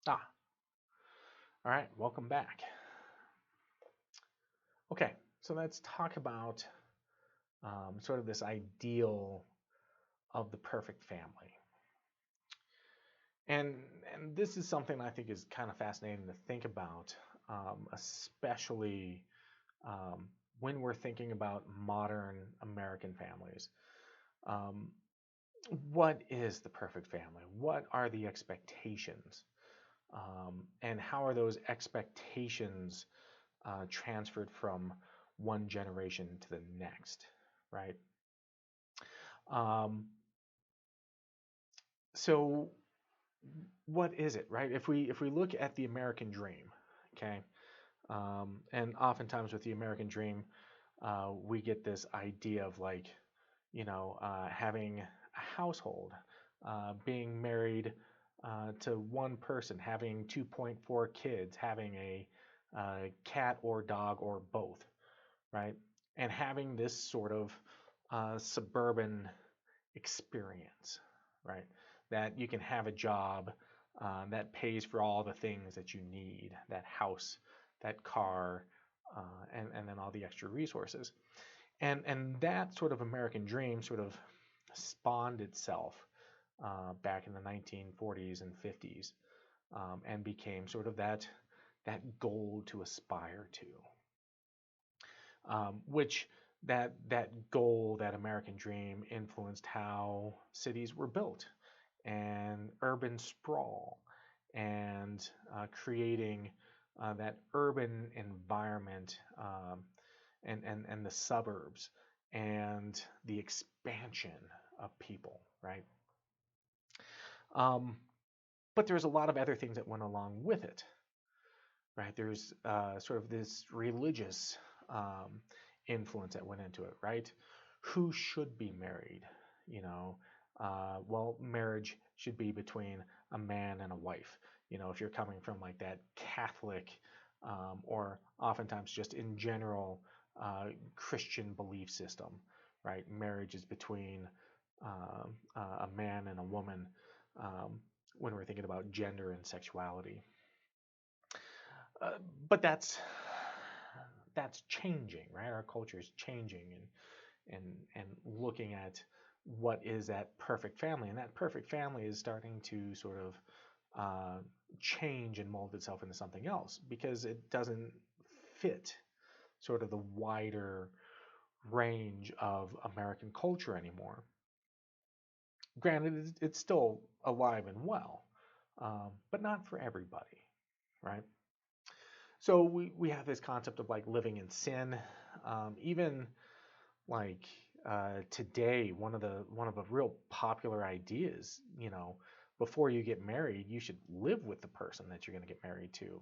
Ah, all right, welcome back. Okay, so let's talk about sort of this ideal of the perfect family. And, and this is something I think is kind of fascinating to think about, especially um, when we're thinking about modern American families. Um, what is the perfect family? What are the expectations? And how are those expectations transferred from one generation to the next, right? Um, so what is it, right? If we look at the American dream, okay, and oftentimes with the American dream, we get this idea of like, having a household, being married to one person, having 2.4 kids, having a cat or dog or both, right? And having this sort of suburban experience, right? That you can have a job that pays for all the things that you need, that house, that car, and then all the extra resources. And that sort of American dream sort of spawned itself back in the 1940s and 50s, and became sort of that goal to aspire to, which that goal, that American dream, influenced how cities were built and urban sprawl and creating that urban environment, and the suburbs and the expansion of people, right? Um, but there's a lot of other things that went along with it, right? There's sort of this religious um, influence that went into it, right? Who should be married? Well, marriage should be between a man and a wife. If you're coming from like that Catholic, or oftentimes just in general Christian belief system, right? Marriage is between a man and a woman, um, when we're thinking about gender and sexuality. Uh, but that's changing, right? Our culture is changing, and looking at what is that perfect family, and that perfect family is starting to sort of uh, change and mold itself into something else because it doesn't fit sort of the wider range of American culture anymore. Granted, it's still alive and well, but not for everybody, right? So we have this concept of like living in sin. Even like today, one of the real popular ideas, before you get married, you should live with the person that you're going to get married to,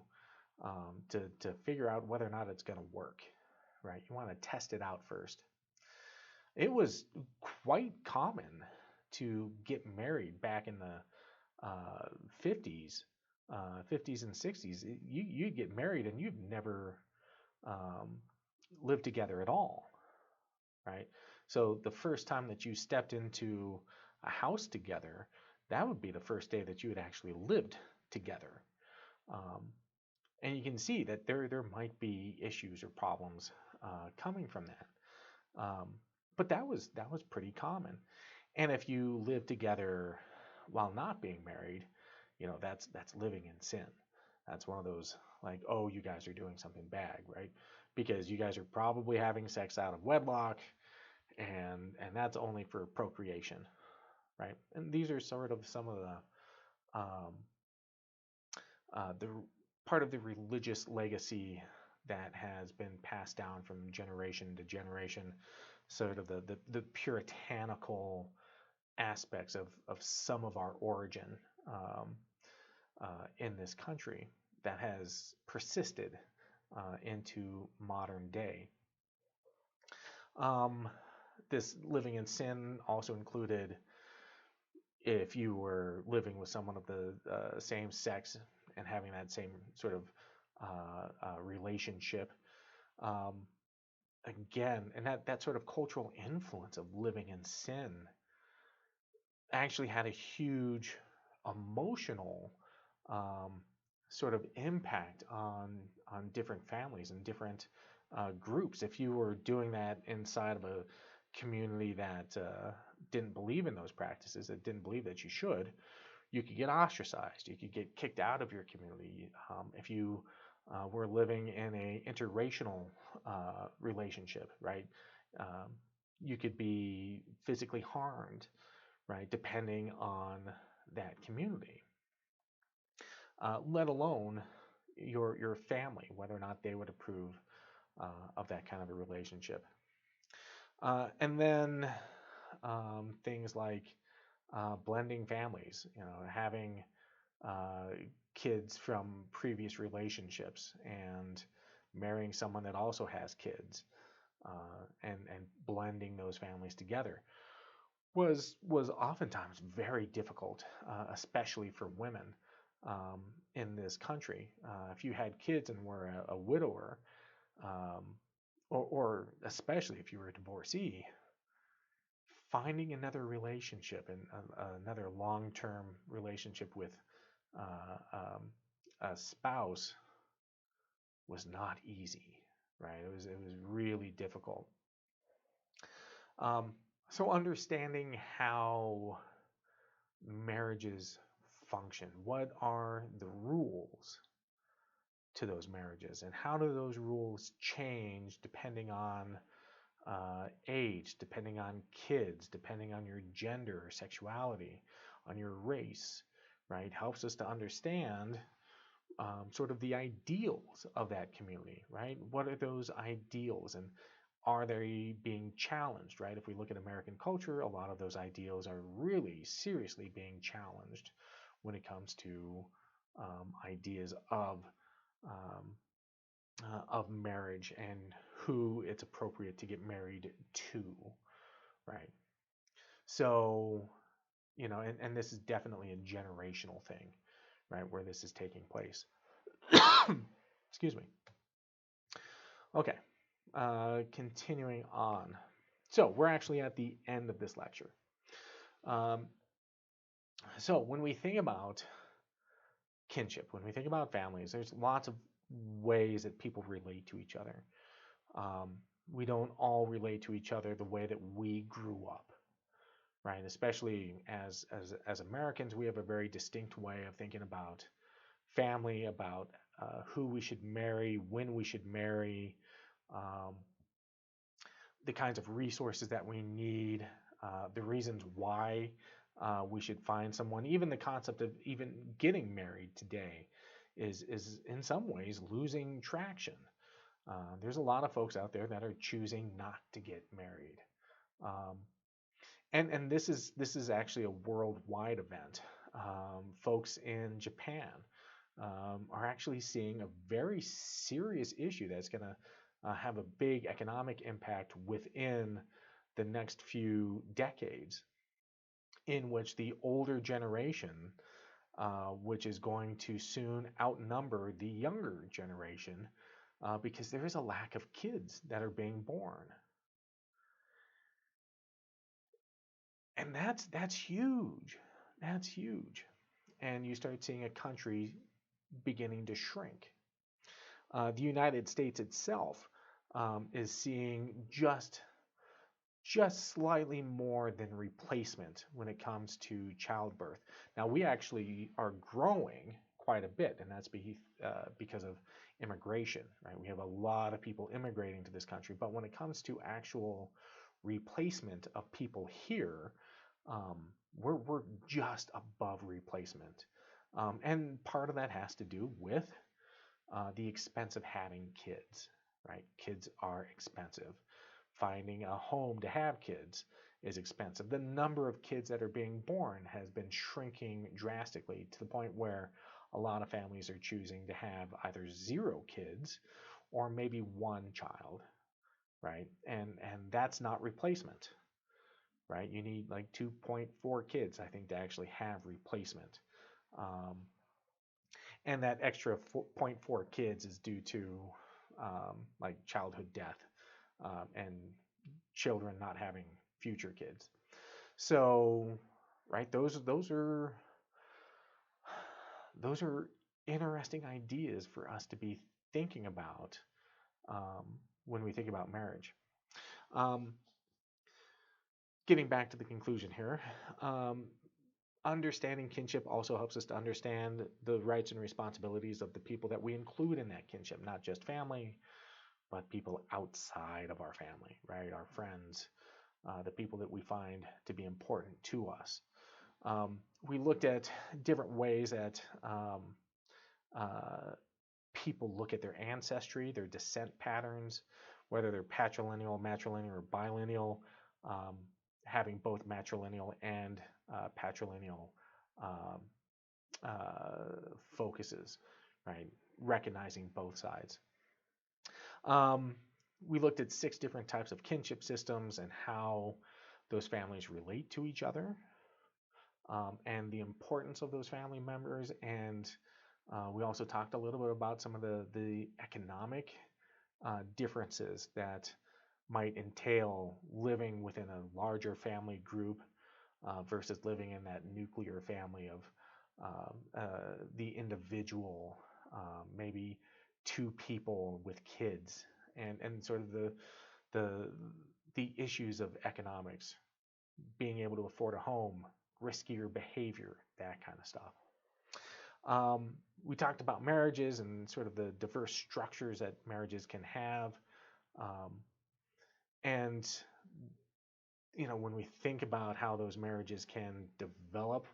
to figure out whether or not it's going to work, right? You want to test it out first. It was quite common to get married back in the 50s, 50s and 60s. You'd get married and you'd never um, lived together at all, right? So the first time that you stepped into a house together, that would be the first day that you had actually lived together. Um, and you can see that there might be issues or problems coming from that. Um, but that was pretty common. And if you live together while not being married, that's living in sin. That's one of those like, oh, you guys are doing something bad, right? Because you guys are probably having sex out of wedlock, and that's only for procreation, right? And these are sort of some of the part of the religious legacy that has been passed down from generation to generation, sort of the puritanical aspects of some of our origin, in this country that has persisted into modern day. Um, this living in sin also included if you were living with someone of the same sex and having that same sort of relationship. Um, Again, and that sort of cultural influence of living in sin actually had a huge emotional, um, sort of impact on different families and different groups. If you were doing that inside of a community that didn't believe in those practices, that didn't believe that you should, you could get ostracized. You could get kicked out of your community. If you were living in a interracial relationship, right? Um, you could be physically harmed, right, depending on that community. Let alone your family, whether or not they would approve of that kind of a relationship. And then things like blending families, having kids from previous relationships and marrying someone that also has kids, and blending those families together was oftentimes very difficult, especially for women um, in this country. If you had kids and were a widower, um, or especially if you were a divorcee, finding another relationship and another long-term relationship with a spouse was not easy, right? It was really difficult. Um, so understanding how marriages function, what are the rules to those marriages, and how do those rules change depending on age, depending on kids, depending on your gender or sexuality, on your race, right? Helps us to understand sort of the ideals of that community, right? What are those ideals, and are they being challenged, right? If we look at American culture, a lot of those ideals are really seriously being challenged when it comes to ideas um, of marriage and who it's appropriate to get married to, right? So, and this is definitely a generational thing, right, where this is taking place. Excuse me. Okay, continuing on. So we're actually at the end of this lecture. Um, so when we think about kinship, when we think about families, there's lots of ways that people relate to each other. Um, we don't all relate to each other the way that we grew up, right? Especially as Americans, we have a very distinct way of thinking about family, about who we should marry, when we should marry, um, the kinds of resources that we need, the reasons why we should find someone. Even the concept of even getting married today is in some ways losing traction. There's a lot of folks out there that are choosing not to get married. Um, and this is actually a worldwide event. Folks in Japan are actually seeing a very serious issue that's going to have a big economic impact within the next few decades, in which the older generation, which is going to soon outnumber the younger generation, because there is a lack of kids that are being born. And that's huge. That's huge. And you start seeing a country beginning to shrink. The United States itself is seeing just slightly more than replacement when it comes to childbirth. Now, we actually are growing quite a bit, and that's because of immigration, right? We have a lot of people immigrating to this country, but when it comes to actual replacement of people here, we're just above replacement. And part of that has to do with the expense of having kids, right? Kids are expensive. Finding a home to have kids is expensive. The number of kids that are being born has been shrinking drastically to the point where a lot of families are choosing to have either 0 kids or maybe 1 child, right? And that's not replacement, right? You need like 2.4 kids, I think, to actually have replacement. Um, and that extra 0.4 kids is due to like childhood death, and children not having future kids. So, right, those are interesting ideas for us to be thinking about um, when we think about marriage. Um, Getting back to the conclusion here, um, understanding kinship also helps us to understand the rights and responsibilities of the people that we include in that kinship, not just family, but people outside of our family, right? Our friends, the people that we find to be important to us. We looked at different ways that uh, people look at their ancestry, their descent patterns, whether they're patrilineal, matrilineal, or bilineal, um, having both matrilineal and patrilineal um, focuses, right? Recognizing both sides. Um, we looked at 6 different types of kinship systems and how those families relate to each other, and the importance of those family members. And we also talked a little bit about some of the economic differences that might entail living within a larger family group versus living in that nuclear family of the individual, maybe 2 people with kids, and sort of the the issues of economics, being able to afford a home, riskier behavior, that kind of stuff. We talked about marriages and sort of the diverse structures that marriages can have. Um, and, when we think about how those marriages can develop,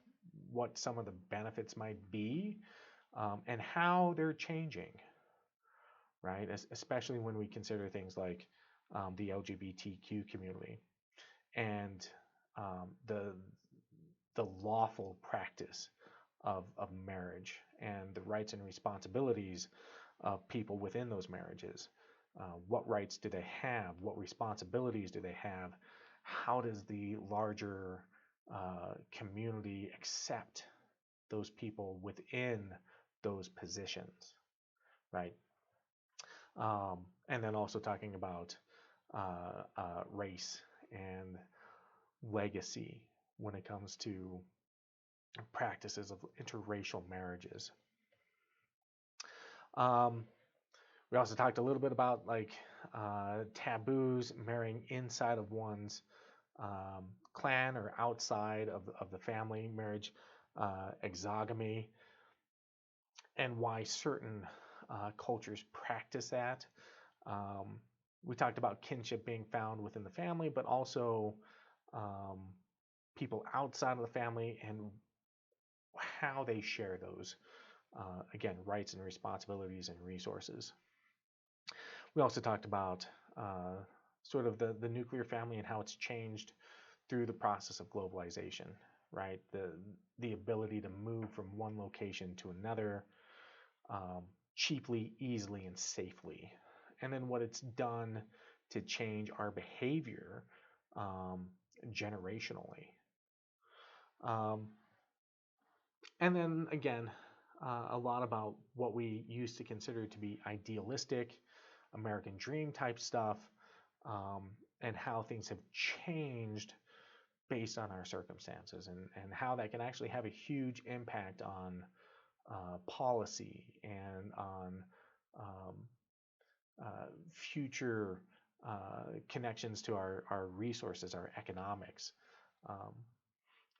what some of the benefits might be, and how they're changing, right? Especially when we consider things like the LGBTQ community and the lawful practice of marriage and the rights and responsibilities of people within those marriages. What rights do they have? What responsibilities do they have? How does the larger community accept those people within those positions, right? And then also talking about race and legacy when it comes to practices of interracial marriages. Um, we also talked a little bit about like taboos, marrying inside of one's clan or outside of the family, marriage, exogamy, and why certain cultures practice that. We talked about kinship being found within the family, but also um, people outside of the family and how they share those, again, rights and responsibilities and resources. We also talked about sort of the nuclear family and how it's changed through the process of globalization, right? The ability to move from one location to another cheaply, easily, and safely. And then what it's done to change our behavior generationally. And then again, a lot about what we used to consider to be idealistic, American dream type stuff, and how things have changed based on our circumstances, and how that can actually have a huge impact on policy and on future connections to our resources, our economics. Um,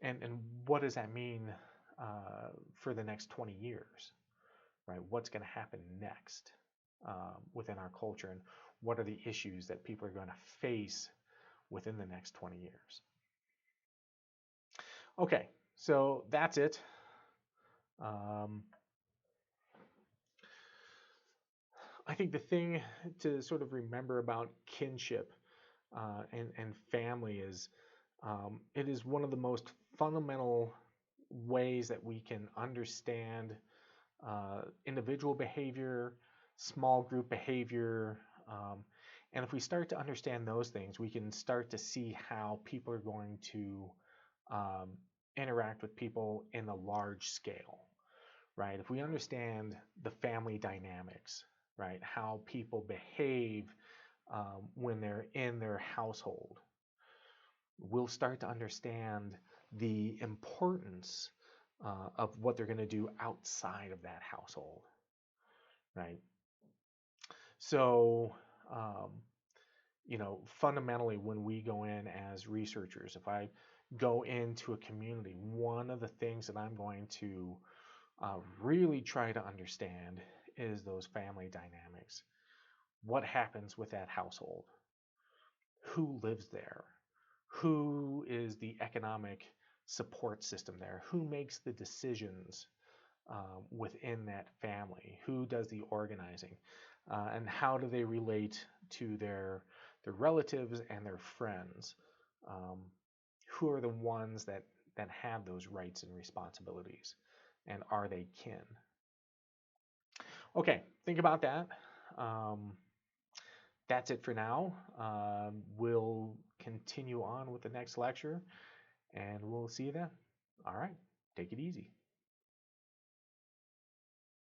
and what does that mean for the next 20 years, right? What's going to happen next within our culture, and what are the issues that people are going to face within the next 20 years? Okay, so that's it. I think the thing to sort of remember about kinship and family is it is one of the most fundamental ways that we can understand individual behavior, small group behavior. And if we start to understand those things, we can start to see how people are going to interact with people in a large scale, right? If we understand the family dynamics, right, how people behave when they're in their household, we'll start to understand the importance of what they're going to do outside of that household, right? So, um, fundamentally, when we go in as researchers, if I go into a community, one of the things that I'm going to really try to understand is those family dynamics. What happens with that household? Who lives there? Who is the economic support system there? Who makes the decisions within that family? Who does the organizing? And how do they relate to their relatives and their friends? Um, who are the ones that have those rights and responsibilities? And are they kin? Okay, think about that. Um, that's it for now. We'll continue on with the next lecture, and we'll see you then. All right, take it easy.